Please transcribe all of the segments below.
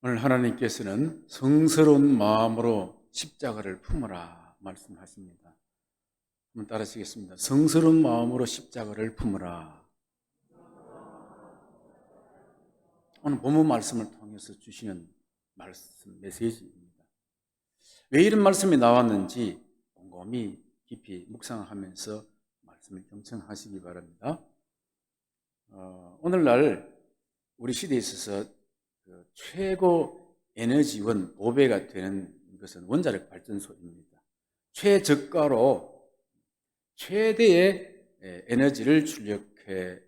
오늘 하나님께서는 성스러운 마음으로 십자가를 품으라 말씀하십니다. 한번 따라하시겠습니다. 성스러운 마음으로 십자가를 품으라. 오늘 본문 말씀을 통해서 주시는 말씀, 메시지입니다. 왜 이런 말씀이 나왔는지 곰곰이 깊이 묵상하면서 말씀을 경청하시기 바랍니다. 오늘날 우리 시대에 있어서 최고 에너지원 보배가 되는 것은 원자력 발전소입니다. 최저가로 최대의 에너지를 출력해내는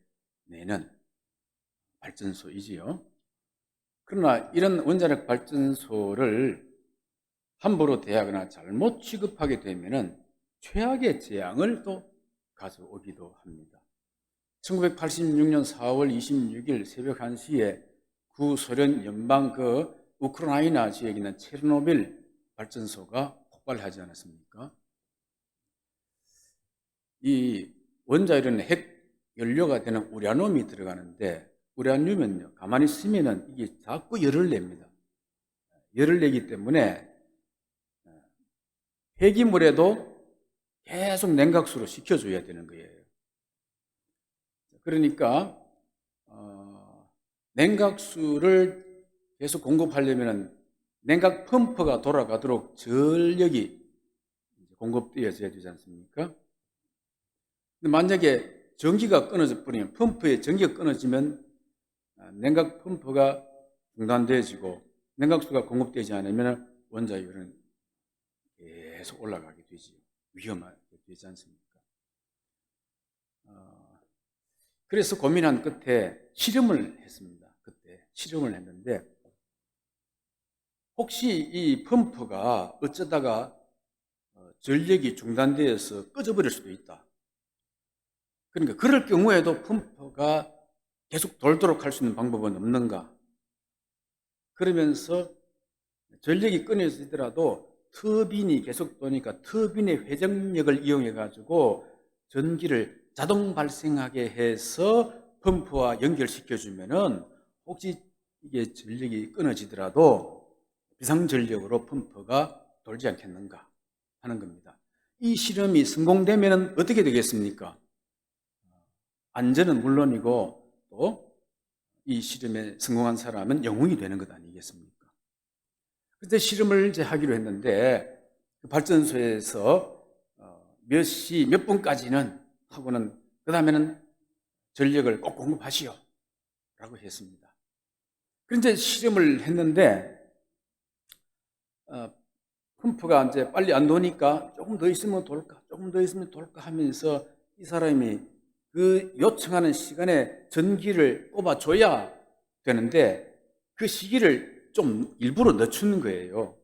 발전소이지요. 그러나 이런 원자력 발전소를 함부로 대하거나 잘못 취급하게 되면 최악의 재앙을 또 가져오기도 합니다. 1986년 4월 26일 새벽 1시에 구소련 연방 우크라이나 지역에 있는 체르노빌 발전소가 폭발하지 않았습니까? 이 원자로는 핵 연료가 되는 우라늄이 들어가는데, 우라늄은요, 가만히 있으면은 이게 자꾸 열을 냅니다. 열을 내기 때문에 폐기물에도 계속 냉각수로 식혀줘야 되는 거예요. 그러니까 냉각수를 계속 공급하려면 냉각 펌프가 돌아가도록 전력이 공급되어져야 되지 않습니까? 근데 만약에 전기가 끊어져 버리면, 펌프에 전기가 끊어지면 냉각 펌프가 중단되어지고 냉각수가 공급되지 않으면 원자율은 계속 올라가게 되지, 위험하게 되지 않습니까? 그래서 고민한 끝에 실험을 했습니다. 그때 실험을 했는데, 혹시 이 펌프가 어쩌다가 전력이 중단되어서 꺼져버릴 수도 있다. 그러니까 그럴 경우에도 펌프가 계속 돌도록 할 수 있는 방법은 없는가? 그러면서 전력이 끊어지더라도 터빈이 계속 도니까 터빈의 회전력을 이용해 가지고 전기를 자동 발생하게 해서 펌프와 연결시켜주면은 혹시 이게 전력이 끊어지더라도 비상전력으로 펌프가 돌지 않겠는가 하는 겁니다. 이 실험이 성공되면 어떻게 되겠습니까? 안전은 물론이고 또 이 실험에 성공한 사람은 영웅이 되는 것 아니겠습니까? 그때 실험을 이제 하기로 했는데, 그 발전소에서 몇 시 몇 분까지는 하고는 그 다음에는 전력을 꼭 공급하시오 라고 했습니다. 그런데 실험을 했는데 펌프가 이제 빨리 안 도니까 조금 더 있으면 돌까, 조금 더 있으면 돌까 하면서 이 사람이 그 요청하는 시간에 전기를 꼽아줘야 되는데 그 시기를 좀 일부러 늦추는 거예요.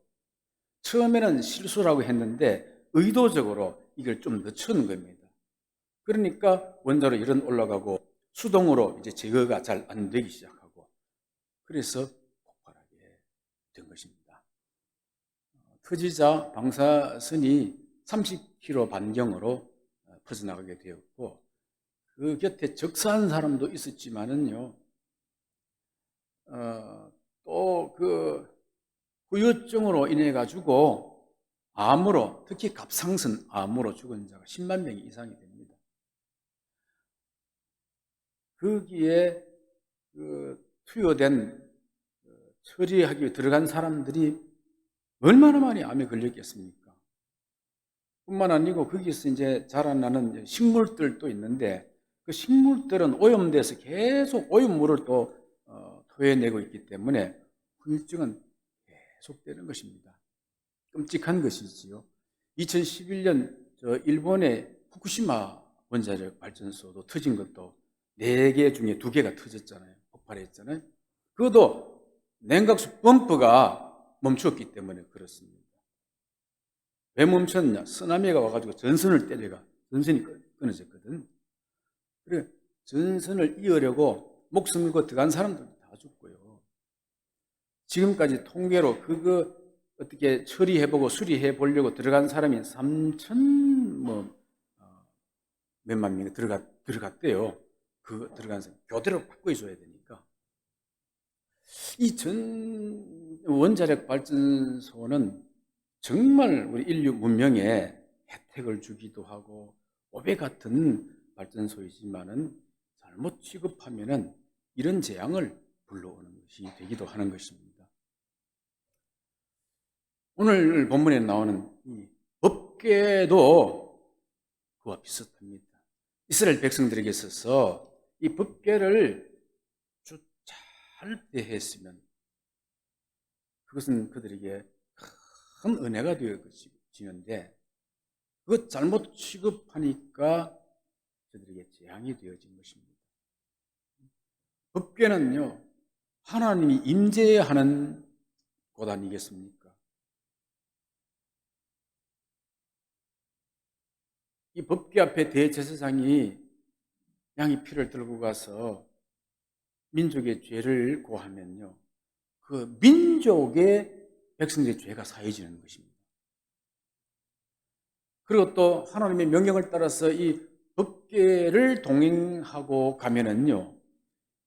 처음에는 실수라고 했는데 의도적으로 이걸 좀 늦추는 겁니다. 그러니까 원자로 열은 올라가고 수동으로 이제 제거가 잘 안 되기 시작하고, 그래서 폭발하게 된 것입니다. 터지자 방사선이 30km 반경으로 퍼져나가게 되었고, 그 곁에 적사한 사람도 있었지만은요, 또 그 후유증으로 인해 가지고 암으로, 특히 갑상선 암으로 죽은 자가 10만 명 이상이 됩니다. 거기에 투여된 처리하기 위해 들어간 사람들이 얼마나 많이 암에 걸렸겠습니까? 뿐만 아니고 거기서 이제 자라나는 식물들도 있는데, 그 식물들은 오염돼서 계속 오염물을 또 토해내고 있기 때문에 후유증은 계속되는 것입니다. 끔찍한 것이지요. 2011년 일본의 후쿠시마 원자력 발전소도 터진 것도 4개 중에 2개가 터졌잖아요. 폭발했잖아요. 그것도 냉각수 펌프가 멈추었기 때문에 그렇습니다. 왜 멈췄냐? 쓰나미가 와가지고 전선을 때려가 전선이 끊어졌거든. 그래, 전선을 이으려고 목숨 걸고 들어간 사람들도 다 죽고요. 지금까지 통계로 그거 어떻게 처리해보고 수리해 보려고 들어간 사람이 3천 몇만 명이 들어갔대요. 그 들어간 사람 교대로 바꿔줘야 되니까. 이 전 원자력 발전소는 정말 우리 인류 문명에 혜택을 주기도 하고 보배 같은 발전소이지만은 잘못 취급하면은 이런 재앙을 불러오는 것이 되기도 하는 것입니다. 오늘 본문에 나오는 이 법궤도 그와 비슷합니다. 이스라엘 백성들에게 있어서 이 법궤를 잘 대했으면 그것은 그들에게 큰 은혜가 되어지는데 그것 잘못 취급하니까 그들에게 재앙이 되어진 것입니다. 법궤는요, 하나님이 임재하는 곳 아니겠습니까? 이 법궤 앞에 대제사장이 양의 피를 들고 가서 민족의 죄를 고하면요, 그 민족의 백성들의 죄가 사해지는 것입니다. 그리고 또 하나님의 명령을 따라서 이 법궤를 동행하고 가면은요,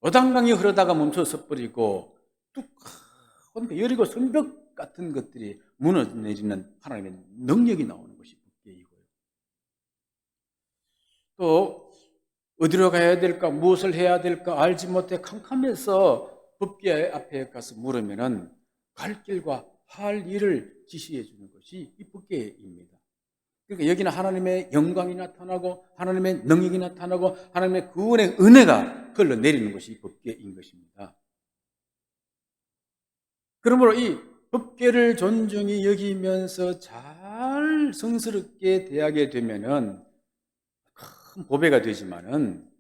요단강이 흐르다가 멈춰서 버리고 뚝한 여리고 성벽 같은 것들이 무너내리는 하나님의 능력이 나오는 것이 법궤이고요. 또 어디로 가야 될까, 무엇을 해야 될까 알지 못해 캄캄해서 법궤 앞에 가서 물으면은 갈 길과 할 일을 지시해 주는 것이 이 법궤입니다. 그러니까 여기는 하나님의 영광이 나타나고 하나님의 능력이 나타나고 하나님의 구원의 은혜가 흘러내리는 것이 이 법궤인 것입니다. 그러므로 이 법궤를 존중히 여기면서 잘 성스럽게 대하게 되면은 큰 보배가 되지만은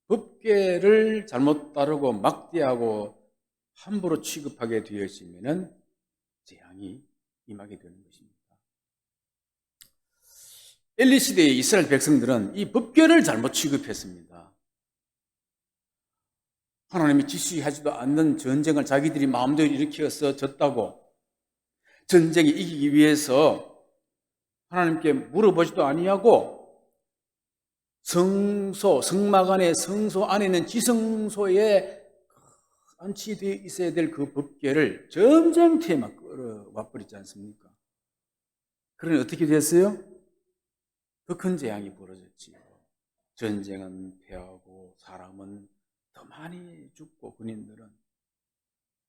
법궤를 잘못 따르고 막대하고 함부로 취급하게 되었으면은 재앙이 임하게 되는 것입니다. 엘리 시대의 이스라엘 백성들은 이 법궤를 잘못 취급했습니다. 하나님이 지시하지도 않는 전쟁을 자기들이 마음대로 일으켜서 졌다고, 전쟁에 이기기 위해서 하나님께 물어보지도 아니하고 성막 안에, 성소 안에는 지성소에 안치되어 있어야 될 그 법궤를 전쟁터에 막 끌어와 버리지 않습니까? 그러니 어떻게 됐어요? 더 큰 재앙이 벌어졌지요. 전쟁은 패하고 사람은 더 많이 죽고 군인들은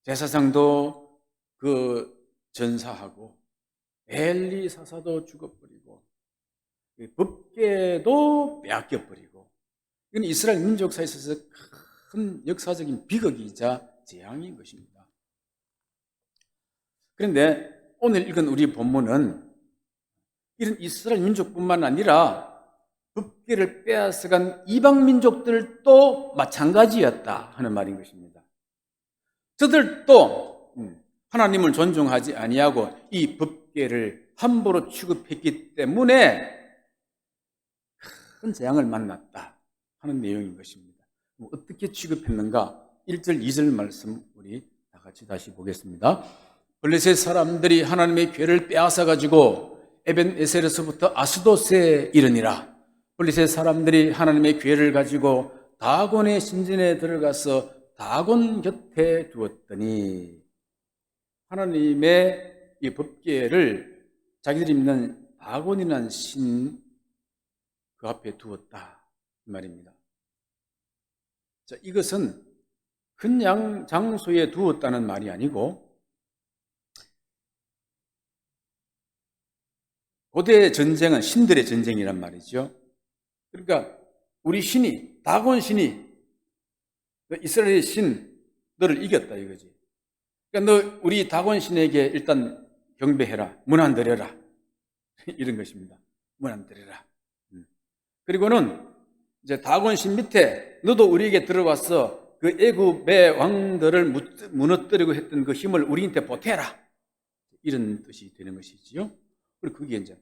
제사장도 그 전사하고 엘리 사사도 죽어버리고 법궤도 빼앗겨버리고 이건 이스라엘 민족사에 있어서 큰 역사적인 비극이자 재앙인 것입니다. 그런데 오늘 읽은 우리 본문은 이런 이스라엘 민족뿐만 아니라 법궤를 빼앗아간 이방 민족들도 마찬가지였다 하는 말인 것입니다. 저들도 하나님을 존중하지 아니하고 이 법궤를 함부로 취급했기 때문에 큰 재앙을 만났다 하는 내용인 것입니다. 어떻게 취급했는가? 1절, 2절 말씀 우리 다 같이 다시 보겠습니다. 블레셋 사람들이 하나님의 궤를 빼앗아가지고 에벤에셀에서부터 아스돗에 이르니라. 블레셋 사람들이 하나님의 궤를 가지고 다곤의 신전에 들어가서 다곤 곁에 두었더니 하나님의 이 법궤를 자기들이 믿는 다곤이라는 신 그 앞에 두었다 이 말입니다. 자, 이것은 그냥 장소에 두었다는 말이 아니고 고대 전쟁은 신들의 전쟁이란 말이죠. 그러니까 우리 신이, 다곤 신이 이스라엘의 신 너를 이겼다 이거지. 그러니까 너 우리 다곤 신에게 일단 경배해라, 문 안 들여라 이런 것입니다. 문 안 들여라. 그리고는 이제 다곤 신 밑에 너도 우리에게 들어와서 그 애굽의 왕들을 무너뜨리고 했던 그 힘을 우리한테 보태라 이런 뜻이 되는 것이지요. 그리고 그게 이제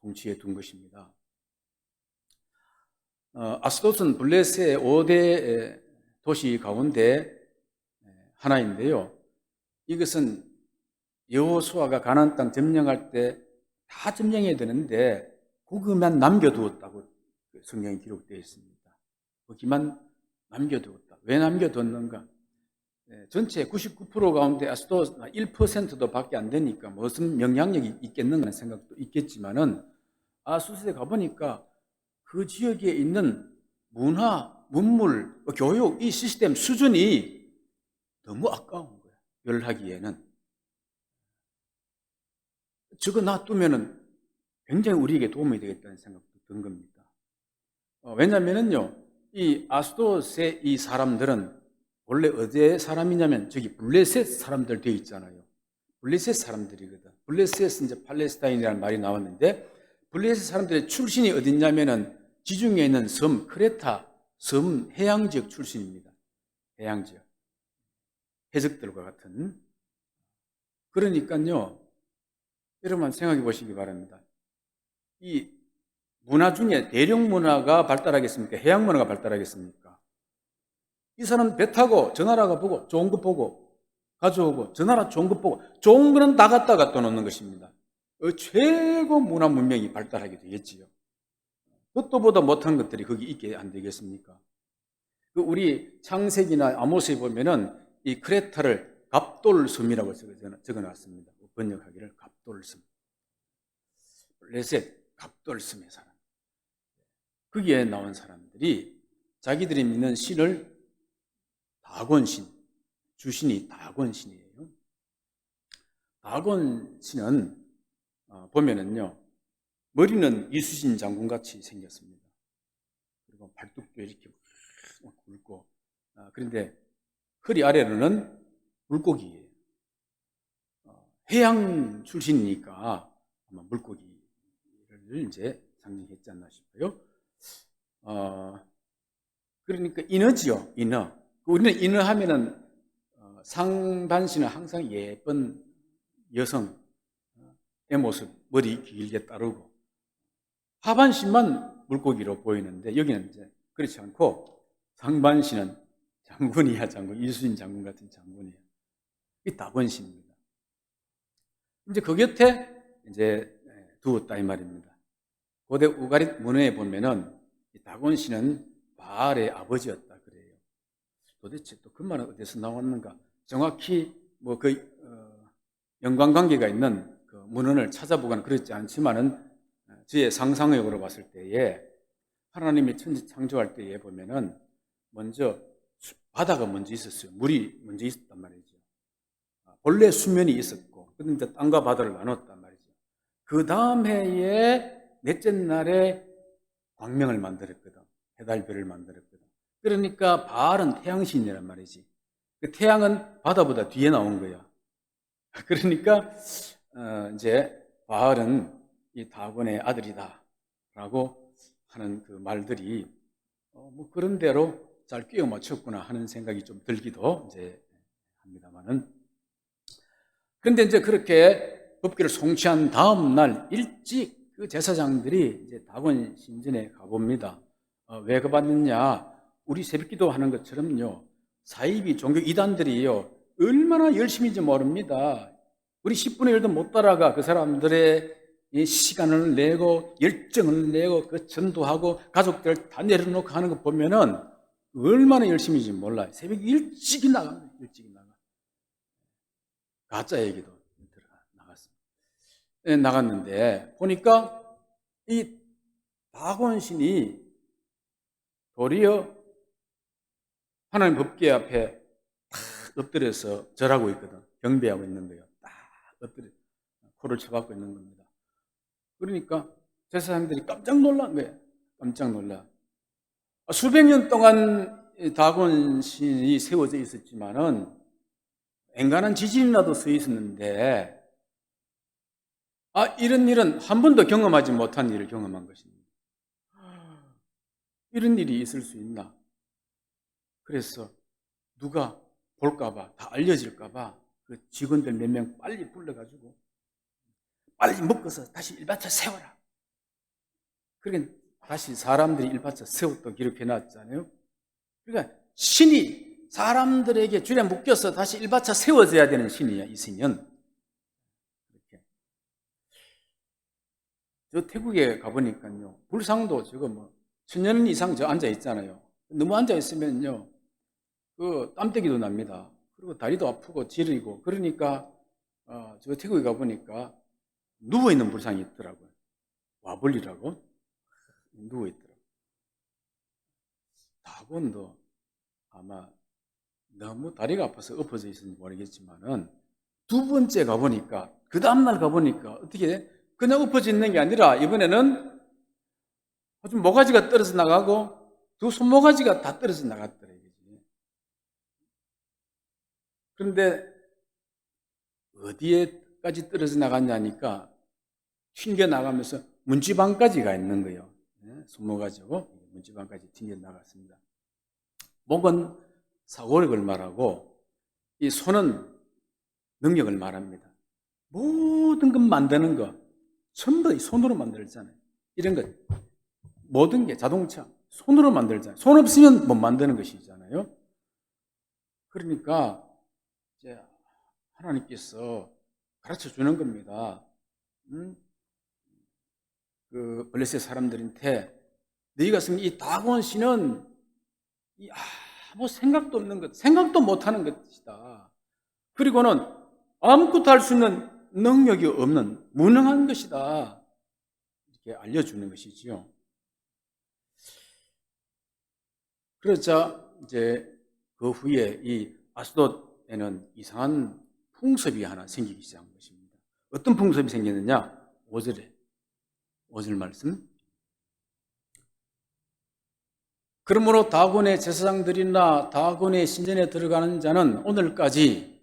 통치에 둔 것입니다. 아스돗은 블레셋의 5대 도시 가운데 하나인데요. 이것은 여호수아가 가나안 땅 점령할 때 다 점령해야 되는데 거기만 남겨두었다고 성경에 기록되어 있습니다. 거기만 남겨두었다. 왜 남겨뒀는가? 전체 99% 가운데 아스도 1%도 밖에 안 되니까 무슨 영향력이 있겠는가 하는 생각도 있겠지만은 아수스에 가보니까 그 지역에 있는 문화, 문물, 교육, 이 시스템 수준이 너무 아까운 거예요. 열하기에는. 저거 놔두면은 굉장히 우리에게 도움이 되겠다는 생각도 든 겁니다. 왜냐면은요, 이 아스도스의 이 사람들은 원래 어디의 사람이냐면 저기 블레셋 사람들 되어 있잖아요. 블레셋 사람들이거든. 블레셋은 이제 팔레스타인이라는 말이 나왔는데 블레셋 사람들의 출신이 어딨냐면은 지중해에 있는 섬 크레타 섬 해양 지역 출신입니다. 해양 지역. 해적들과 같은. 그러니까요. 여러분 생각해 보시기 바랍니다. 이 문화 중에 대륙 문화가 발달하겠습니까? 해양 문화가 발달하겠습니까? 이 사람 배 타고 저 나라가 보고 좋은 거 보고 가져오고 저 나라 좋은 거 보고 좋은 거는 다 갖다가 또 놓는 것입니다. 최고 문화 문명이 발달하게 되겠지요. 뜻도보다 못한 것들이 거기 있게 안 되겠습니까? 우리 창세기나 아모스에 보면은 이 크레타를 갑돌섬이라고 적어놨습니다. 번역하기를 갑돌섬. 레셋 갑돌섬의 사람. 거기에 나온 사람들이 자기들이 믿는 신을 다곤신, 주신이 다곤신이에요. 다곤신은 보면은요, 머리는 이수신 장군같이 생겼습니다. 그리고 발톱도 이렇게 굵고, 그런데 허리 아래로는 물고기예요. 해양 출신이니까 아마 물고기를 이제 상징했지 않나 싶어요. 그러니까 인어지요, 인어. 우리는 인어 하면은 상반신은 항상 예쁜 여성의 모습, 머리 길게 따르고 하반신만 물고기로 보이는데 여기는 이제 그렇지 않고 상반신은 장군이야, 장군. 이수진 장군 같은 장군이야. 이 다곤신입니다. 이제 그 곁에 이제 두었다 이 말입니다. 고대 우가릿 문헌에 보면은 이 다곤신은 바알의 아버지였다 그래요. 도대체 또 그 말은 어디서 나왔는가? 정확히 뭐 그 연관관계가 있는 그 문헌을 찾아보거나 그렇지 않지만은 저의 상상력으로 봤을 때에 하나님이 천지 창조할 때에 보면은 먼저 바다가 먼저 있었어요. 물이 먼저 있었단 말이죠. 본래 수면이 있었고, 그런데 땅과 바다를 나눴단 말이죠. 그 다음 해에 넷째 날에 광명을 만들었거든. 해달별을 만들었거든. 그러니까 바알은 태양신이란 말이지. 그 태양은 바다보다 뒤에 나온 거야. 그러니까 이제 바알은 이 다곤의 아들이다라고 하는 그 말들이 뭐 그런 대로 잘 끼워 맞췄구나 하는 생각이 좀 들기도 이제 합니다만은. 그런데 이제 그렇게 법궤를 송치한 다음 날 일찍 그 제사장들이 이제 다곤 신전에 가봅니다. 왜 가봤느냐? 우리 새벽기도 하는 것처럼요. 사이비 종교 이단들이요. 얼마나 열심인지 모릅니다. 우리 10분의 1도 못 따라가 그 사람들의 시간을 내고 열정을 내고 그 전도하고 가족들 다 내려놓고 하는 거 보면은 얼마나 열심인지 몰라요. 새벽 일찍이 나갑니다. 일찍이 나가. 가짜 얘기도 나갔습니다. 네, 나갔는데 보니까 이 다곤신이 도리어 하나님 법궤 앞에 탁 엎드려서 절하고 있거든. 경배하고 있는 거예요. 딱 엎드려 코를 쳐박고 있는 겁니다. 그러니까 제사장들이 깜짝 놀란 거예요. 깜짝 놀라. 수백 년 동안 다곤신이 세워져 있었지만은 엔간한 지진이라도 서 있었는데 이런 일은 한 번도 경험하지 못한 일을 경험한 것입니다. 이런 일이 있을 수 있나? 그래서 누가 볼까봐, 다 알려질까봐 그 직원들 몇 명 빨리 불러가지고 빨리 묶어서 다시 일받쳐 세워라. 그러니까 다시 사람들이 일받쳐 세웠다고 기록해놨잖아요. 그러니까 신이 사람들에게 줄에 묶여서 다시 일받쳐 세워져야 되는 신이야, 이 신은. 이렇게. 저 태국에 가보니까요, 불상도 저거 뭐, 1000년 이상 저 앉아있잖아요. 너무 앉아있으면요, 그 땀때기도 납니다. 그리고 다리도 아프고 지리고 그러니까 저 태국에 가보니까 누워있는 불상이 있더라고요. 와벌리라고 누워있더라고요. 다곤도 아마 너무 다리가 아파서 엎어져 있었는지 모르겠지만은 두 번째 가보니까 그 다음날 가보니까 어떻게 돼? 그냥 엎어져 있는 게 아니라 이번에는 아주 모가지가 떨어져 나가고 두 손모가지가 다 떨어져 나갔더래요. 그런데 어디에까지 떨어져 나갔냐니까 튕겨 나가면서 문지방까지 가 있는 거예요. 손모가지고 문지방까지 튕겨 나갔습니다. 목은 사고력을 말하고 이 손은 능력을 말합니다. 모든 것 만드는 거 전부 손으로 만들잖아요. 이런 것 모든 게 자동차 손으로 만들잖아요. 손 없으면 못 만드는 것이잖아요. 그러니까 이제 하나님께서 가르쳐 주는 겁니다. 그 블레셋 사람들한테 너희가 쓴 이 다곤 신은 아무 생각도 없는 것, 생각도 못하는 것이다. 그리고는 아무것도 할 수 있는 능력이 없는 무능한 것이다. 이렇게 알려주는 것이지요. 그러자 이제 그 후에 이 아스돗에는 이상한 풍습이 하나 생기기 시작한 것입니다. 어떤 풍습이 생겼느냐? 5절 말씀. 그러므로 다곤의 제사장들이나 다곤의 신전에 들어가는 자는 오늘까지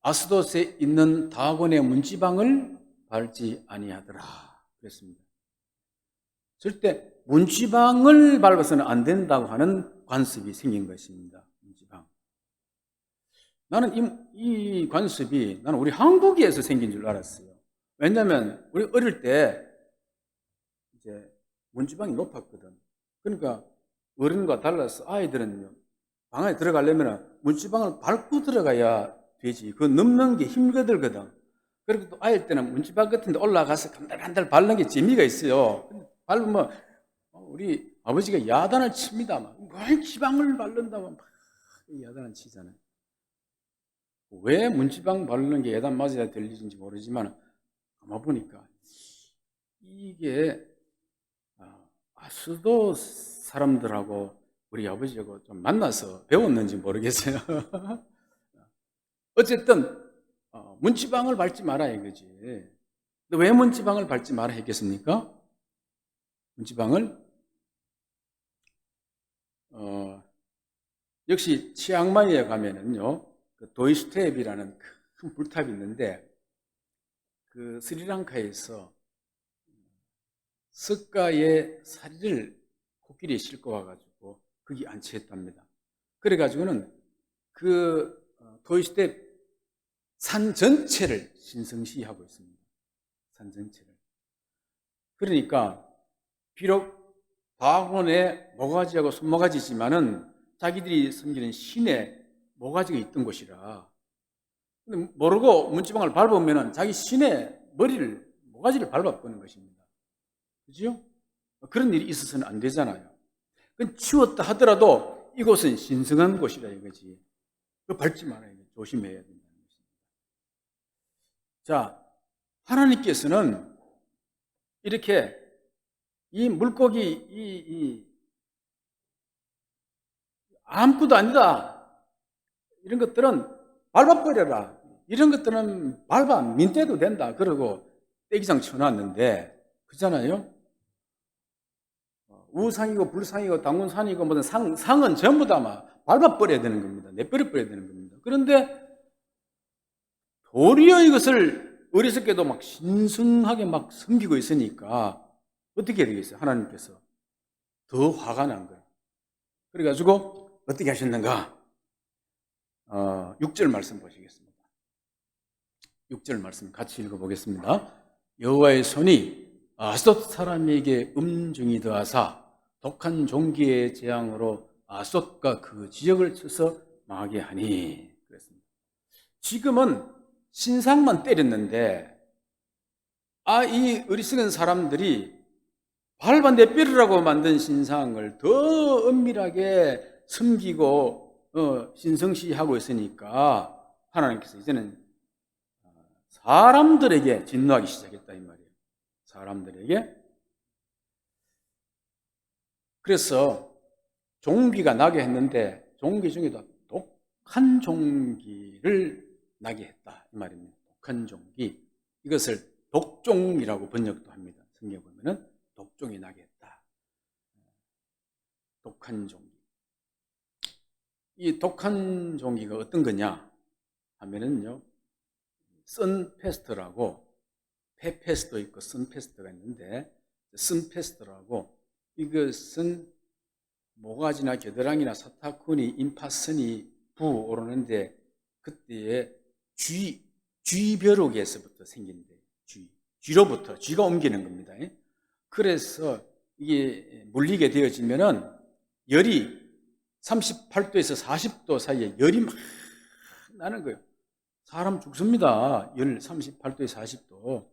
아스돗에 있는 다곤의 문지방을 밟지 아니하더라. 그랬습니다. 절대 문지방을 밟아서는 안 된다고 하는 관습이 생긴 것입니다. 문지방. 나는 이 관습이 나는 우리 한국에서 생긴 줄 알았어요. 왜냐하면 우리 어릴 때 이제 문지방이 높았거든. 그러니까 어른과 달라서 아이들은 방 안에 들어가려면 문지방을 밟고 들어가야 되지. 그거 넘는 게 힘들거든. 그리고 또 아이 때는 문지방 같은 데 올라가서 간달간달 밟는 게 재미가 있어요. 밟으면 우리 아버지가 야단을 칩니다. 왜 지방을 밟는다고 막 야단을 치잖아요. 왜 문지방 밟는 게 야단 맞아야 될 일인지 모르지만 아마 보니까 이게 아수도 사람들하고 우리 아버지하고 좀 만나서 배웠는지 모르겠어요. 어쨌든 문지방을 밟지 마라 이거지. 근데 왜 문지방을 밟지 마라 했겠습니까? 문지방을 역시 치앙마이에 가면은요 그 도이스텝이라는 큰 불탑이 있는데 그 스리랑카에서 석가의 사리를 코끼리에 싣고 와가지고 거기 안치했답니다. 그래가지고는 그 도이스텝 산 전체를 신성시하고 있습니다. 산 전체를. 그러니까 비록 다곤에 모가지하고 손모가지지만은 자기들이 섬기는 신에 모가지가 있던 곳이라. 근데 모르고 문지방을 밟으면은 자기 신의 머리를 모가지를 밟아버리는 것입니다. 그죠? 그런 일이 있어서는 안 되잖아요. 그건 치웠다 하더라도 이곳은 신성한 곳이라 이거지. 그 밟지 말아야 돼. 조심해야 된다는 것입니다. 자, 하나님께서는 이렇게 이 물고기 아무것도 아니다. 이런 것들은 밟아버려라. 이런 것들은 밟아 민대도 된다. 그러고 떼기장 쳐놨는데 그잖아요. 우상이고 불상이고 당군산이고 무슨 상은 전부 다 막 밟아버려야 되는 겁니다. 내버려버려야 되는 겁니다. 그런데 도리어 이것을 어리석게도 막 신성하게 막 섬기고 있으니까 어떻게 되겠어요? 하나님께서 더 화가 난 거예요. 그래가지고 어떻게 하셨는가? 6절 말씀 보시겠습니다. 6절 말씀 같이 읽어보겠습니다. 여호와의 손이 아스돗 사람에게 음중이 더하사 독한 종기의 재앙으로 아스돗과 그 지역을 쳐서 망하게 하니 그랬습니다. 지금은 신상만 때렸는데 이 어리석은 사람들이 밟아 내버리라고 만든 신상을 더 은밀하게 숨기고 신성시하고 있으니까 하나님께서 이제는 사람들에게 진노하기 시작했다 이 말이에요. 사람들에게. 그래서 종기가 나게 했는데 종기 중에도 독한 종기를 나게 했다 이 말입니다. 독한 종기. 이것을 독종이라고 번역도 합니다. 성경 보면은 독종이 나게 했다. 독한 종기. 이 독한 종기가 어떤 거냐 하면은요, 선페스트라고, 페페스도 있고 선페스트가 있는데, 선페스트라고, 이것은 모가지나 겨드랑이나 사타구니, 임파선이 부어오르는데 그때에 쥐벼룩에서부터 생긴대. 쥐로부터 쥐가 옮기는 겁니다. 그래서 이게 물리게 되어지면은 열이 38도에서 40도 사이에 열이 막 나는 거예요. 사람 죽습니다. 열 38도에서 40도.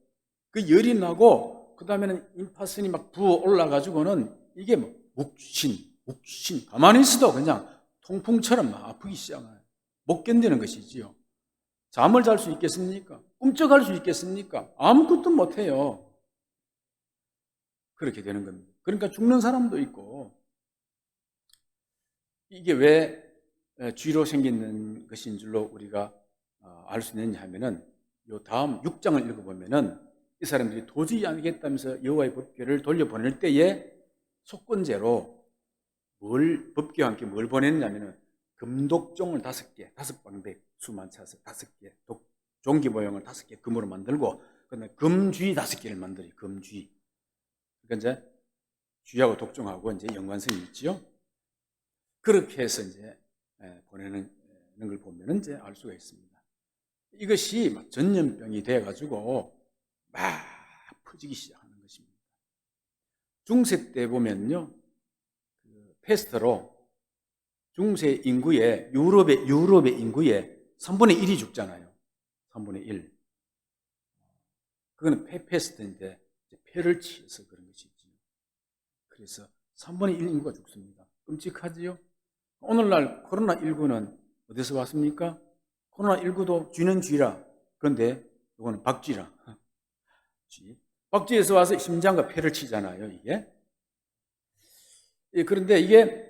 그 열이 나고 그 다음에는 임파선이 막 부어 올라가지고는 이게 뭐 욱신 가만히 있어도 그냥 통풍처럼 막 아프기 시작해요. 못 견디는 것이지요. 잠을 잘 수 있겠습니까? 꿈쩍할 수 있겠습니까? 아무것도 못해요. 그렇게 되는 겁니다. 그러니까 죽는 사람도 있고. 이게 왜 쥐로 생기는 것인 줄로 우리가 알 수 있느냐 하면은 요 다음 6장을 읽어보면은 이 사람들이 도저히 안 되겠다면서 여호와의 법궤를 돌려보낼 때에 속건제로 법궤와 함께 뭘 보냈냐면은 금독종을 5개, 5방백 수만 차서 5개, 종기 모형을 5개 금으로 만들고, 그다음에 금쥐 5개를 만들어요. 금쥐. 그러니까 이제 쥐하고 독종하고 이제 연관성이 있지요. 그렇게 해서 이제 보내는 걸 보면은 이제 알 수가 있습니다. 이것이 막 전염병이 돼가지고 막 퍼지기 시작하는 것입니다. 중세 때 보면요, 페스트로 중세 인구의 유럽의 인구의 3분의 1이 죽잖아요. 3분의 1. 그거는 페스트인데 폐를 치해서 그런 것이지. 그래서 3분의 1 인구가 죽습니다. 끔찍하지요? 오늘날 코로나19는 어디서 왔습니까? 코로나19도 쥐는 쥐라. 그런데 이거는 박쥐라. 박쥐에서 와서 심장과 폐를 치잖아요, 이게. 그런데 이게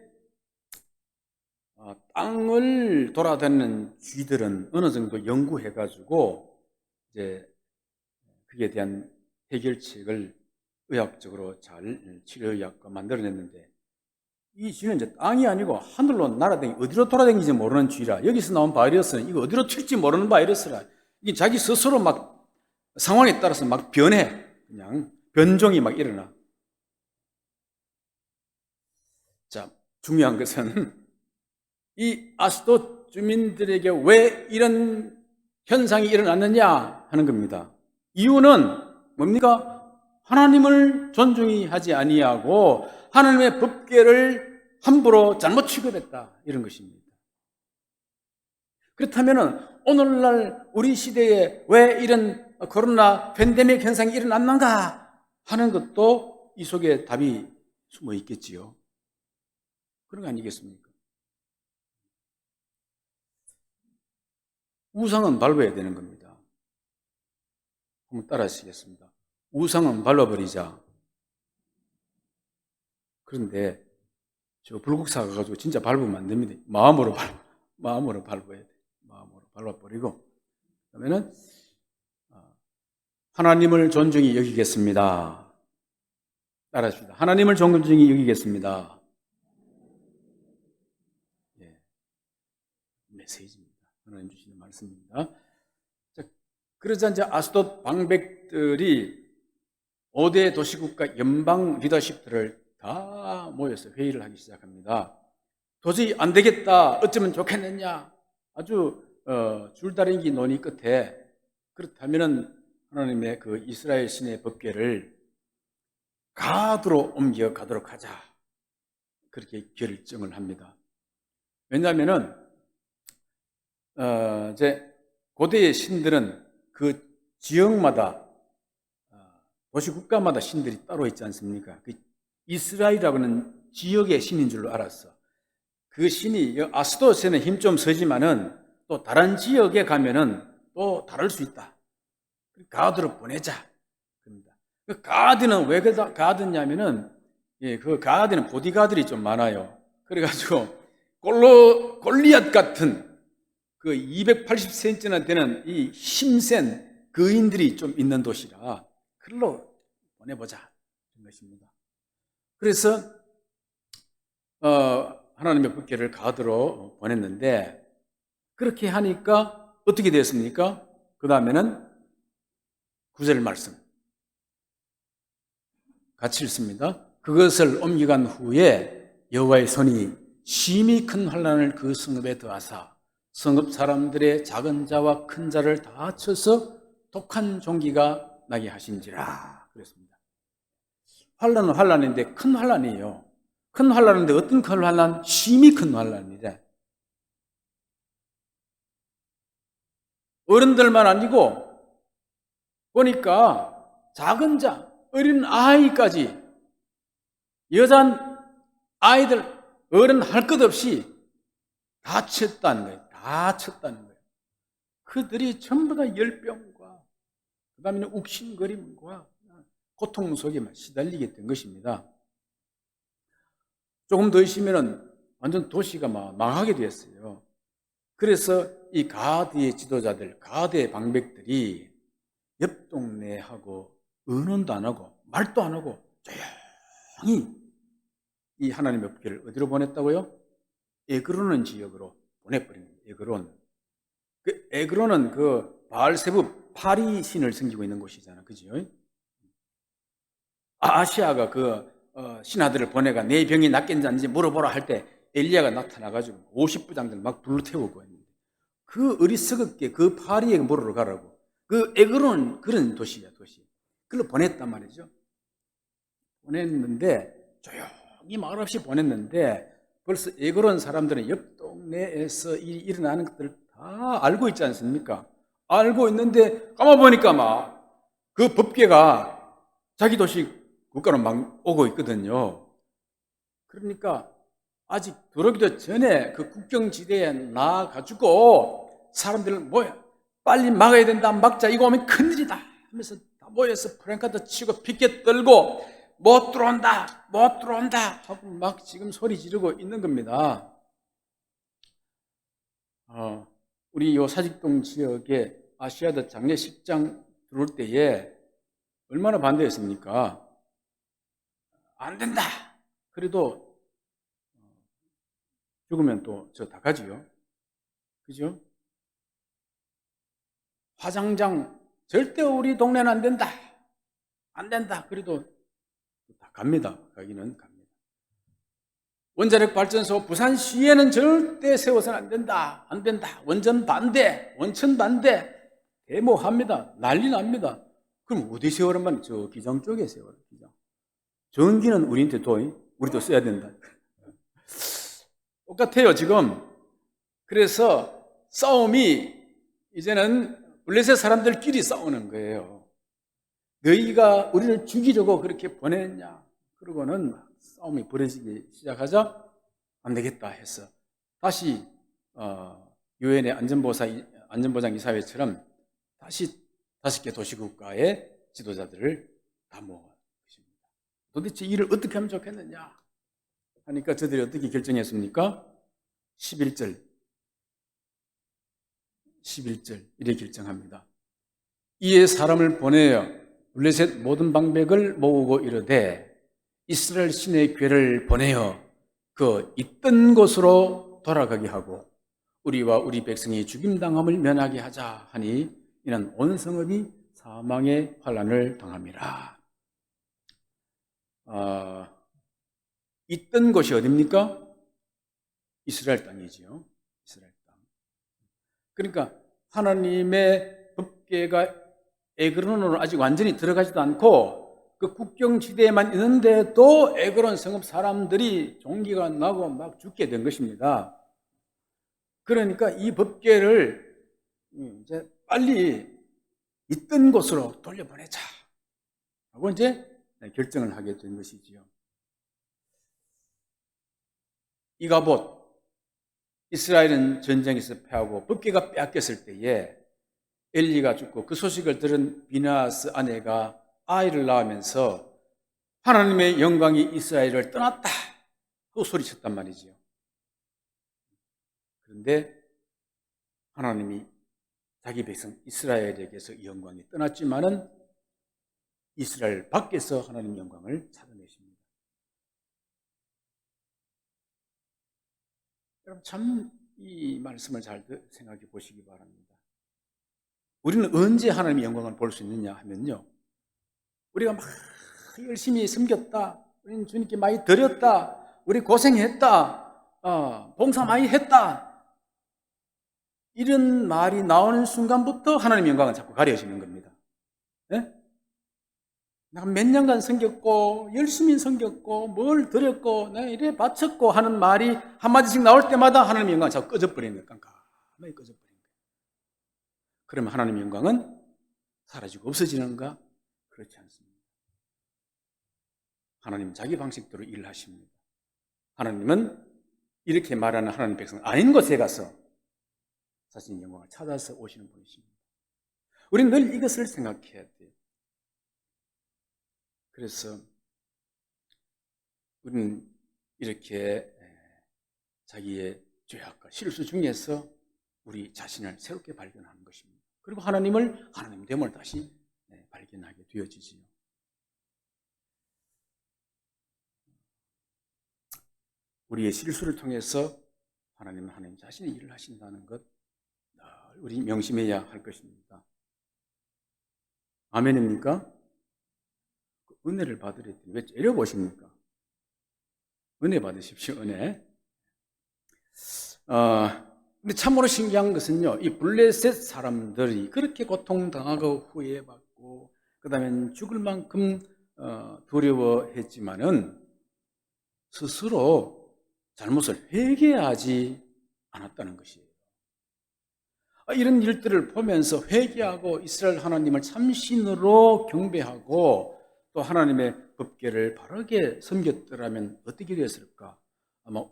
땅을 돌아다니는 쥐들은 어느 정도 연구해가지고 이제 그에 대한 해결책을 의학적으로 잘 치료의학과 만들어냈는데, 이 쥐는 이제 땅이 아니고 하늘로 날아다니고 어디로 돌아다니는지 모르는 쥐라. 여기서 나온 바이러스는 이거 어디로 튈지 모르는 바이러스라. 이게 자기 스스로 막 상황에 따라서 막 변해. 그냥 변종이 막 일어나. 자, 중요한 것은 이 아스돗 주민들에게 왜 이런 현상이 일어났느냐 하는 겁니다. 이유는 뭡니까? 하나님을 존중히 하지 아니하고 하나님의 법궤를 함부로 잘못 취급했다, 이런 것입니다. 그렇다면 오늘날 우리 시대에 왜 이런 코로나 팬데믹 현상이 일어났는가 하는 것도 이 속에 답이 숨어 있겠지요. 그런 거 아니겠습니까? 우상은 밟아야 되는 겁니다. 한번 따라 하시겠습니다. 우상은 밟아버리자. 그런데 저 불국사 가가지고 진짜 밟으면 안 됩니다. 마음으로 밟아야 돼. 마음으로 밟아버리고, 그러면은 하나님을 존중히 여기겠습니다. 따라하십니다. 하나님을 존중히 여기겠습니다. 예, 메시지입니다. 하나님 주시는 말씀입니다. 자, 그러자 이제 아스돗 방백들이 5대 도시국가 연방 리더십들을 다 모여서 회의를 하기 시작합니다. 도저히 안 되겠다, 어쩌면 좋겠느냐, 아주 줄다리기 논의 끝에 그렇다면은 하나님의 그 이스라엘 신의 법궤를 가드로 옮겨가도록 하자, 그렇게 결정을 합니다. 왜냐하면은 이제 고대의 신들은 그 지역마다 도시국가마다 신들이 따로 있지 않습니까? 그 이스라엘이라고 하는 지역의 신인 줄로 알았어. 그 신이 아스도스에는 힘 좀 쓰지만은 또 다른 지역에 가면은 또 다를 수 있다. 가드로 보내자. 그럽니다. 그 가드는 왜 가드냐면은 그 가드는 보디가드들이 좀 많아요. 그래가지고 골리앗 같은 그 280cm나 되는 이 힘센 거인들이 좀 있는 도시라 그걸로 보내보자 이런 것입니다. 그래서 하나님의 법궤를 가드로 보냈는데 그렇게 하니까 어떻게 됐습니까? 그 다음에는 9절 말씀 같이 읽습니다. 그것을 옮겨간 후에 여호와의 손이 심히 큰 환난을 그 성읍에 더하사 성읍 사람들의 작은 자와 큰 자를 다 쳐서 독한 종기가 나게 하신지라 그랬습니다. 환난은 환난인데 큰 환난이에요. 큰 환난인데 어떤 큰 환난? 심히 큰 환난이래. 어른들만 아니고 보니까 작은 자, 어린 아이까지 여잔 아이들 어른 할 것 없이 다 쳤다는 거예요. 다 쳤다는 거예요. 그들이 전부 다 열병과 그 다음에 욱신거림과 고통 속에 시달리게 된 것입니다. 조금 더 있으면 완전 도시가 망하게 되었어요. 그래서 이 가드의 지도자들, 가드의 방백들이 옆 동네하고 의논도 안 하고 말도 안 하고 조용히 이 하나님의 법궤를 어디로 보냈다고요? 에그로는 지역으로 보내버린 거예요. 에그론. 그 에그론은 그 바알세부 파리 신을 섬기고 있는 곳이잖아, 그죠? 아시아가 그 신하들을 보내가 내 병이 낫겠는지 아닌지 물어보라 할 때 엘리야가 나타나가지고 50부장들 막 불러 태우고 했는데 그 어리석게 그 파리에 물으러 가라고. 그 에그론 그런 도시야, 도시. 그걸로 보냈단 말이죠. 보냈는데 조용히 말 없이 보냈는데 벌써 에그론 사람들은 옆 동네에서 일어나는 것들을 다 알고 있지 않습니까? 알고 있는데 가만 보니까 막 그 법궤가 자기 도시 국가로 막 오고 있거든요. 그러니까 아직 들어오기도 전에 그 국경지대에 나가지고 사람들을 뭐야 빨리 막아야 된다, 막자, 이거 오면 큰일이다 하면서 다 모여서 프랭카드 치고 피켓 들고 못 들어온다, 못 들어온다 하고 막 지금 소리 지르고 있는 겁니다. 우리 요 사직동 지역에 아시아드 장례식장 들어올 때에 얼마나 반대했습니까? 안 된다. 그래도 죽으면 또 저 다 가지요. 그죠? 화장장 절대 우리 동네는 안 된다. 안 된다. 그래도 다 갑니다. 가기는 갑니다. 원자력 발전소 부산시에는 절대 세워서는 안 된다. 안 된다. 원전 반대. 원천 반대. 데모합니다. 난리 납니다. 그럼 어디 세워란 말이에요? 저 기장 쪽에 세워라. 기장. 전기는 우리한테 우리도 써야 된다. 똑같아요, 지금. 그래서 싸움이 이제는 블레셋 사람들끼리 싸우는 거예요. 너희가 우리를 죽이려고 그렇게 보냈냐? 그러고는 싸움이 벌어지기 시작하자 안 되겠다 해서 다시 유엔의 안전보장 이사회처럼 다시 5개 도시국가의 지도자들을 다 모은 것입니다. 도대체 일을 어떻게 하면 좋겠느냐 하니까 저들이 어떻게 결정했습니까? 11절 이렇게 결정합니다. 이에 사람을 보내어 블레셋 모든 방백을 모으고 이르되 이스라엘 신의 궤를 보내어 그 있던 곳으로 돌아가게 하고 우리와 우리 백성이 죽임당함을 면하게 하자 하니 이는 온 성읍이 사망의 환난을 당함이라. 있던 곳이 어디입니까? 이스라엘 땅이지요. 이스라엘 땅. 그러니까 하나님의 법궤가 에그론으로 아직 완전히 들어가지도 않고 그 국경지대에만 있는데도 에그론 성읍 사람들이 종기가 나고 막 죽게 된 것입니다. 그러니까 이 법궤를 이제 빨리 있던 곳으로 돌려보내자 하고 이제 결정을 하게 된 것이지요. 이가봇 이스라엘은 전쟁에서 패하고 법궤가 빼앗겼을 때에 엘리가 죽고 그 소식을 들은 비느하스 아내가 아이를 낳으면서 하나님의 영광이 이스라엘을 떠났다 또 소리쳤단 말이지요. 그런데 하나님이 자기 백성 이스라엘에게서 영광이 떠났지만은 이스라엘 밖에서 하나님 영광을 찾아내십니다. 여러분 참 이 말씀을 잘 생각해 보시기 바랍니다. 우리는 언제 하나님의 영광을 볼 수 있느냐 하면요, 우리가 막 열심히 섬겼다, 우리는 주님께 많이 드렸다, 우리 고생했다, 봉사 많이 했다, 이런 말이 나오는 순간부터 하나님의 영광은 자꾸 가려지는 겁니다. 네? 내가 몇 년간 섬겼고 열심히 섬겼고 뭘 드렸고 내가 이래 바쳤고 하는 말이 한마디씩 나올 때마다 하나님의 영광은 자꾸 꺼져버리는 거예요. 깜깜하게 꺼져버리는 거예요. 그러면 하나님의 영광은 사라지고 없어지는가? 그렇지 않습니다. 하나님은 자기 방식대로 일을 하십니다. 하나님은 이렇게 말하는 하나님 백성 아닌 곳에 가서 자신의 영광을 찾아서 오시는 분이십니다. 우리는 늘 이것을 생각해야 돼요. 그래서 우리는 이렇게 자기의 죄악과 실수 중에서 우리 자신을 새롭게 발견하는 것입니다. 그리고 하나님됨을 다시 발견하게 되어지지요. 우리의 실수를 통해서 하나님 자신이 일을 하신다는 것 우리 명심해야 할 것입니다. 아멘입니까? 은혜를 받으려 했더니 왜 째려보십니까? 은혜 받으십시오, 은혜. 근데 참으로 신기한 것은요, 이 블레셋 사람들이 그렇게 고통당하고 후회받고, 그 다음에 죽을 만큼 두려워했지만은 스스로 잘못을 회개하지 않았다는 것이에요. 이런 일들을 보면서 회개하고 이스라엘 하나님을 참신으로 경배하고 또 하나님의 법궤를 바르게 섬겼더라면 어떻게 되었을까? 아마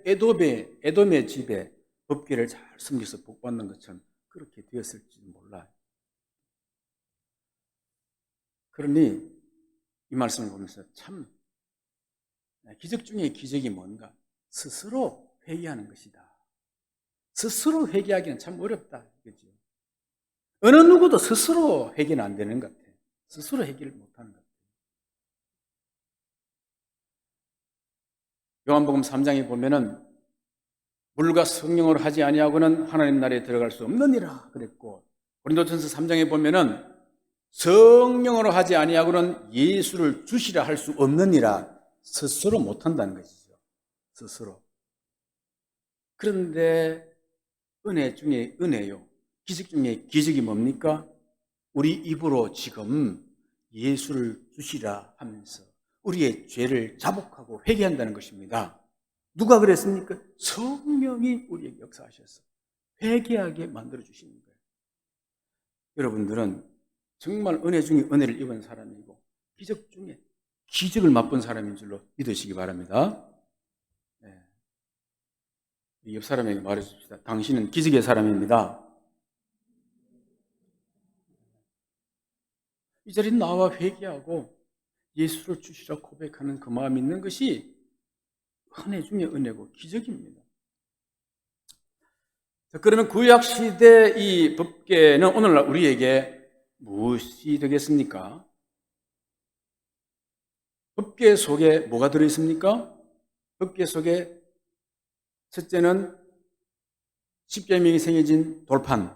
에돔의 집에 법궤를 잘 섬겨서 복받는 것처럼 그렇게 되었을지 몰라요. 그러니 이 말씀을 보면서 참 기적 중에 기적이 뭔가? 스스로 회개하는 것이다. 스스로 회개하기는 참 어렵다. 그렇죠? 어느 누구도 스스로 회개는 안 되는 것 같아요. 스스로 회개를 못하는 것 같아요. 요한복음 3장에 보면은 물과 성령으로 하지 아니하고는 하나님 나라에 들어갈 수 없느니라 그랬고, 고린도전서 3장에 보면은 성령으로 하지 아니하고는 예수를 주시라 할 수 없느니라. 스스로 못한다는 것이죠. 스스로. 그런데 은혜 중에 은혜요, 기적 중에 기적이 뭡니까? 우리 입으로 지금 예수를 주시라 하면서 우리의 죄를 자복하고 회개한다는 것입니다. 누가 그랬습니까? 성령이 우리에게 역사하셔서 회개하게 만들어주시는 거예요. 여러분들은 정말 은혜 중에 은혜를 입은 사람이고 기적 중에 기적을 맛본 사람인 줄로 믿으시기 바랍니다. 옆 사람에게 말해줍시다. 당신은 기적의 사람입니다. 이 자리에 나와 회개하고 예수를 주시라 고백하는 그 마음이 있는 것이 은혜 중에 은혜고 기적입니다. 자, 그러면 구약시대 이 법궤는 오늘날 우리에게 무엇이 되겠습니까? 법궤 속에 뭐가 들어있습니까? 법궤 속에 첫째는 십계명이 새겨진 돌판,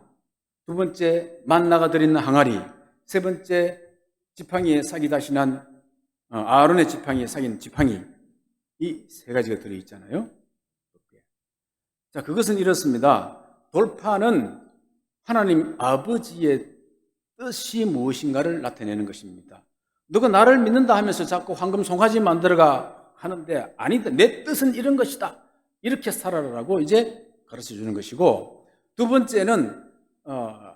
두 번째 만나가 들어있는 항아리, 세 번째 지팡이에 싹이 다시 난 아론의 지팡이에 싹인 지팡이, 이 세 가지가 들어있잖아요. 자, 그것은 이렇습니다. 돌판은 하나님 아버지의 뜻이 무엇인가를 나타내는 것입니다. 너가 나를 믿는다 하면서 자꾸 황금 송아지 만들어가 하는데 아니다, 내 뜻은 이런 것이다, 이렇게 살아라라고 이제 가르쳐 주는 것이고, 두 번째는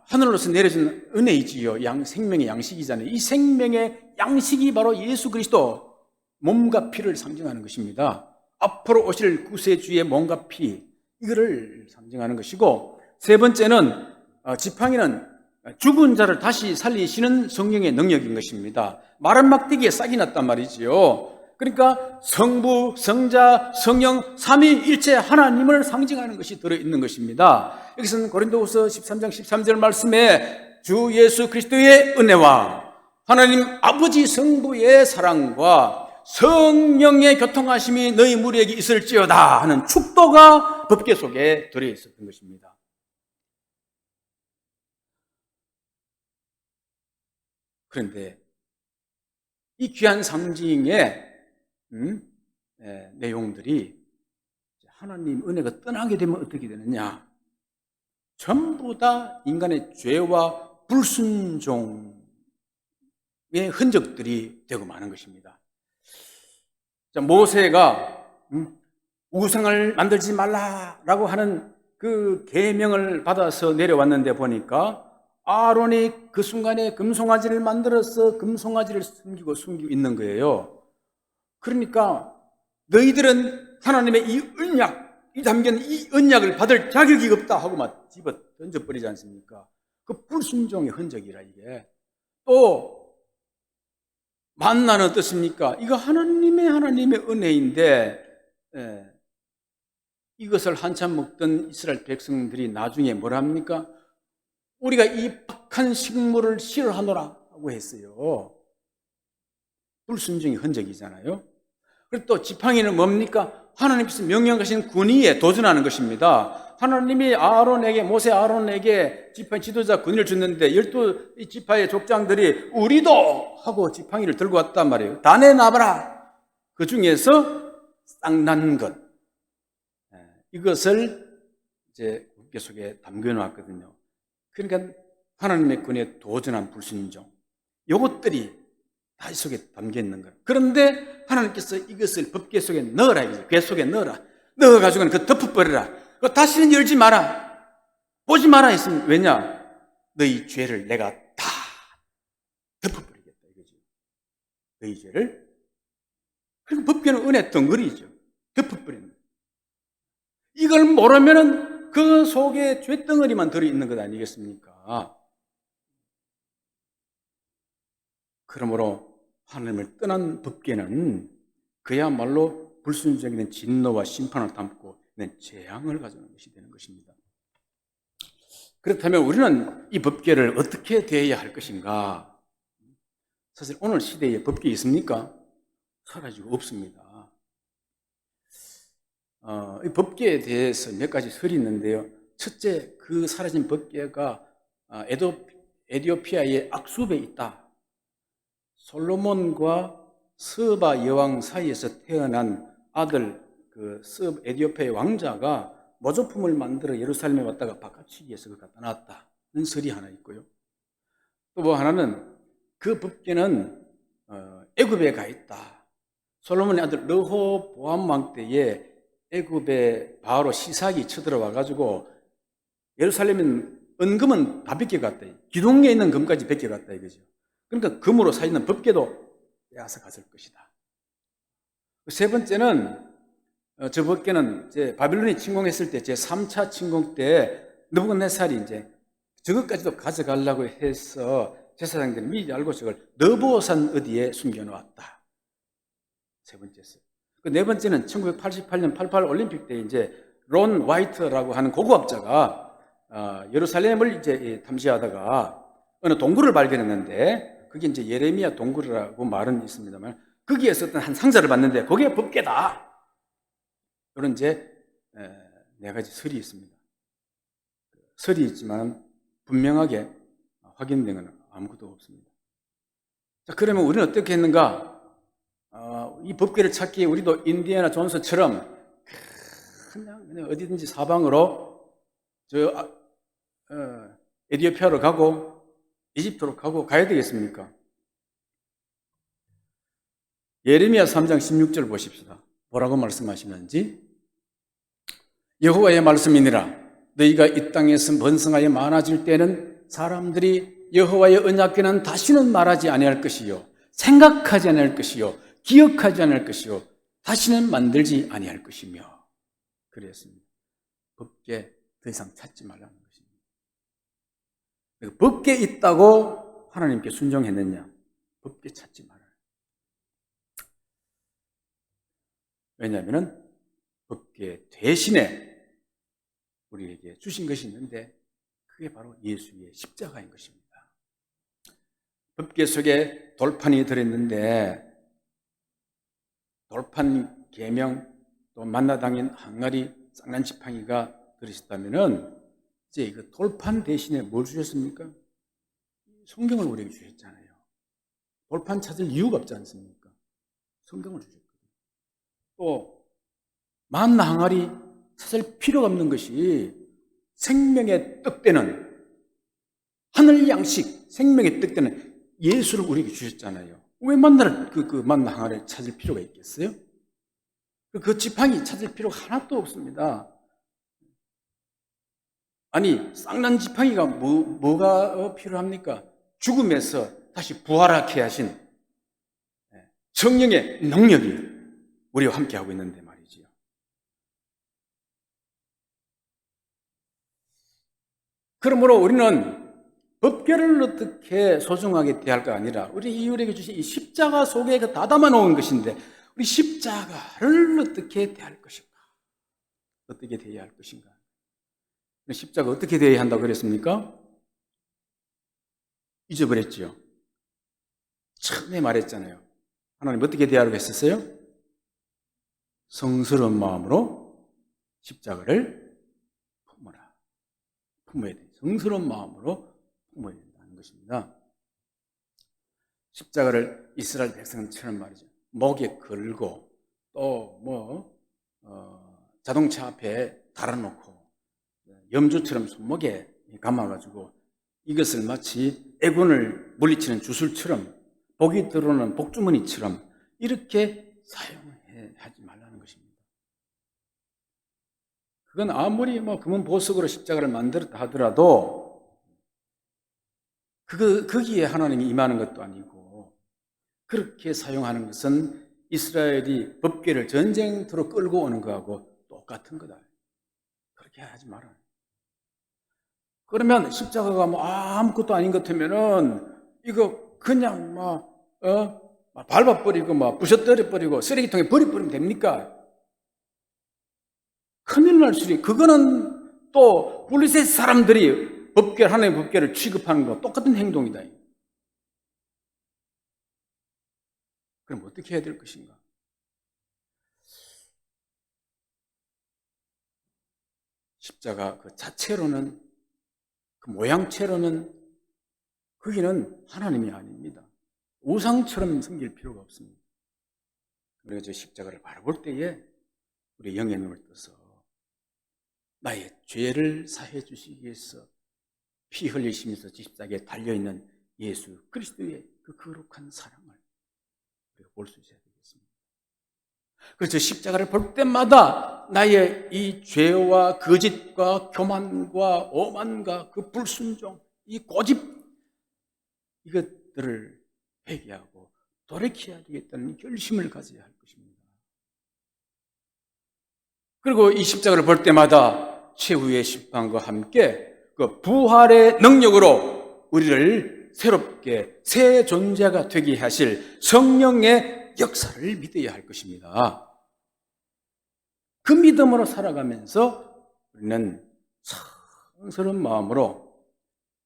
하늘로서 내려진 은혜이지요. 생명의 양식이잖아요. 이 생명의 양식이 바로 예수 그리스도 몸과 피를 상징하는 것입니다. 앞으로 오실 구세주의 몸과 피, 이거를 상징하는 것이고, 세 번째는 지팡이는 죽은 자를 다시 살리시는 성령의 능력인 것입니다. 마른 막대기에 싹이 났단 말이지요. 그러니까 성부, 성자, 성령, 삼위일체 하나님을 상징하는 것이 들어있는 것입니다. 여기서는 고린도후서 13장 13절 말씀에 주 예수 그리스도의 은혜와 하나님 아버지 성부의 사랑과 성령의 교통하심이 너희 무리에게 있을지어다 하는 축도가 법궤 속에 들어있었던 것입니다. 그런데 이 귀한 상징의 내용들이 하나님 은혜가 떠나게 되면 어떻게 되느냐? 전부 다 인간의 죄와 불순종의 흔적들이 되고 마는 것입니다. 자, 모세가 우상을 만들지 말라라고 하는 그 계명을 받아서 내려왔는데 보니까 아론이 그 순간에 금송아지를 만들어서 금송아지를 숨기고 있는 거예요. 그러니까 너희들은 하나님의 이 언약, 이 담긴 이 언약을 받을 자격이 없다 하고 막 집어 던져버리지 않습니까? 그 불순종의 흔적이라 이게. 또 만나는 어떻습니까? 이거 하나님의 은혜인데 이것을 한참 먹던 이스라엘 백성들이 나중에 뭐랍니까? 우리가 이 박한 식물을 싫어하노라 하고 했어요. 불순종의 흔적이잖아요. 그리고 또 지팡이는 뭡니까? 하나님께서 명령하신 군의에 도전하는 것입니다. 하나님이 모세 아론에게 지팡이 지도자 군의를 줬는데 12지파의 족장들이 우리도 하고 지팡이를 들고 왔단 말이에요. 다 내놔봐라. 그 중에서 쌍난 것, 이것을 이제 국계 속에 담겨놨거든요. 그러니까 하나님의 군에 도전한 불순종, 이것들이 다 이 속에 담겨 있는 거예요. 그런데 하나님께서 이것을 법궤 속에 넣어라, 이거죠. 궤 속에 넣어가지고는 그 덮어버려라. 다시는 열지 마라. 보지 마라 했으면, 왜냐? 너희 죄를 내가 다 덮어버리겠다, 이거죠. 너희 죄를. 그리고 법궤는 은혜 덩어리죠. 덮어버리는 거예요. 이걸 모르면은 그 속에 죄덩어리만 들어있는 것 아니겠습니까? 그러므로 하나님을 떠난 법궤는 그야말로 불순종의 진노와 심판을 담고 있는 재앙을 가져오는 것이 되는 것입니다. 그렇다면 우리는 이 법궤를 어떻게 대해야 할 것인가? 사실 오늘 시대에 법궤 있습니까? 사라지고 없습니다. 이 법궤에 대해서 몇 가지 설이 있는데요. 첫째, 그 사라진 법궤가 에디오피아의 악숲에 있다. 솔로몬과 스바 여왕 사이에서 태어난 아들, 에디오피아의 왕자가 모조품을 만들어 예루살렘에 왔다가 바꿔치기 위해서 그걸 갖다 놨다는 설이 하나 있고요. 또 뭐 하나는 그 법궤는 애굽에 가 있다. 솔로몬의 아들 르호보암 왕 때에 애굽에 바로 시삭이 쳐들어와 가지고 예루살렘은 은금은 다 뺏겨갔다. 기둥에 있는 금까지 뺏겨갔다 이거죠. 그러니까 금으로 사있는 법궤도 빼앗아 갔을 것이다. 세 번째는 저 법궤는 이제 바빌론이 침공했을 때 제 3차 침공 때 느부갓네살이 이제 저것까지도 가져가려고 해서 제사장들이 미리 알고 저걸 느보산 어디에 숨겨놓았다. 세 번째. 그 네 번째는 1988년 88 올림픽 때 이제 론 화이트라고 하는 고고학자가 예루살렘을 이제 탐지하다가 어느 동굴을 발견했는데 그게 이제 예레미야 동굴이라고 말은 있습니다만 거기에서 어떤 한 상자를 봤는데 거기에 법궤다. 이런 이제 네 가지 설이 있습니다. 설이 있지만 분명하게 확인된 건 아무것도 없습니다. 자, 그러면 우리는 어떻게 했는가? 이 법궤를 찾기에 우리도 인디애나 존스처럼 그냥 어디든지 사방으로 에디오피아로 가고 이집트로 가고 가야 되겠습니까? 예레미야 3장 16절 보십시다. 뭐라고 말씀하시는지. 여호와의 말씀이니라. 너희가 이 땅에서 번성하여 많아질 때는 사람들이 여호와의 언약궤는 다시는 말하지 아니할 것이요, 생각하지 아니할 것이요, 기억하지 않을 것이요, 다시는 만들지 아니할 것이며 그랬습니다. 법궤 더 이상 찾지 말라는 것입니다. 법궤 있다고 하나님께 순종했느냐? 법궤 찾지 말아요. 왜냐하면 법궤 대신에 우리에게 주신 것이 있는데 그게 바로 예수의 십자가인 것입니다. 법궤 속에 돌판이 들어있는데 돌판 계명 또 만나당인 항아리 쌍난지팡이가 들으셨다면은 이제 그 돌판 대신에 뭘 주셨습니까? 성경을 우리에게 주셨잖아요. 돌판 찾을 이유가 없지 않습니까? 성경을 주셨거든요. 또 만나 항아리 찾을 필요가 없는 것이 생명의 떡 되는 하늘 양식, 생명의 떡 되는 예수를 우리에게 주셨잖아요. 왜 만나를 그 만나 항아리를 찾을 필요가 있겠어요? 그 지팡이 찾을 필요가 하나도 없습니다. 아니, 쌍난 지팡이가 뭐가 필요합니까? 죽음에서 다시 부활하게 하신 성령의 능력이 우리와 함께하고 있는데 말이지요. 그러므로 우리는 법궤를 어떻게 소중하게 대할까 아니라 우리 이웃에게 주신 이 십자가 속에 다 담아놓은 것인데 우리 십자가를 어떻게 대할 것인가? 어떻게 대해야 할 것인가? 십자가 어떻게 대해야 한다고 그랬습니까? 잊어버렸죠. 처음에 말했잖아요. 하나님 어떻게 대하라고 했었어요? 성스러운 마음으로 십자가를 품어라. 품어야 돼. 성스러운 마음으로 품어야 된다는 것입니다. 십자가를 이스라엘 백성처럼 말이죠. 목에 걸고 또 자동차 앞에 달아놓고 염주처럼 손목에 감아가지고 이것을 마치 애군을 물리치는 주술처럼 복이 들어오는 복주머니처럼 이렇게 사용하지 말라는 것입니다. 그건 아무리 금은 보석으로 십자가를 만들었다 하더라도 거기에 하나님이 임하는 것도 아니고 그렇게 사용하는 것은 이스라엘이 법궤를 전쟁터로 끌고 오는 것하고 똑같은 거다. 그렇게 하지 말아요. 그러면 십자가가 아무것도 아닌 것 같으면은 이거 그냥 밟아버리고 부셔뜨려버리고 쓰레기통에 버려버리면 됩니까? 큰일 날 수리. 그거는 또 블레셋 사람들이 하나님의 법궤를 취급하는 거 똑같은 행동이다. 그럼 어떻게 해야 될 것인가? 십자가 그 자체로는 그 모양체로는 거기는 하나님이 아닙니다. 우상처럼 섬길 필요가 없습니다. 우리가 저 십자가를 바라볼 때에 우리 영의 눈을 떠서 나의 죄를 사해 주시기 위해서 피 흘리시면서 십자가에 달려있는 예수 그리스도의 그 거룩한 사랑을 우리가 볼 수 있어야 되겠습니다. 그래서 십자가를 볼 때마다 나의 이 죄와 거짓과 교만과 오만과 그 불순종, 이 고집 이것들을 회개하고 돌이켜야 되겠다는 결심을 가져야 할 것입니다. 그리고 이 십자가를 볼 때마다 최후의 심판과 함께 그 부활의 능력으로 우리를 새롭게 새 존재가 되게 하실 성령의 역사를 믿어야 할 것입니다. 그 믿음으로 살아가면서 우리는 성스러운 마음으로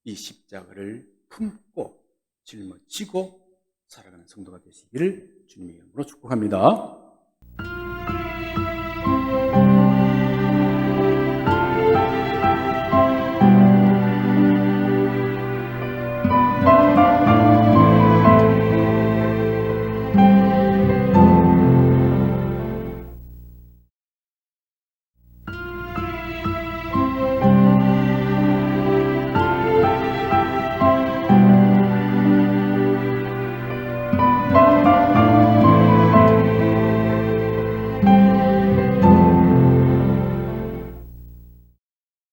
이 십자가를 품고 짊어지고 살아가는 성도가 되시기를 주님의 이름으로 축복합니다.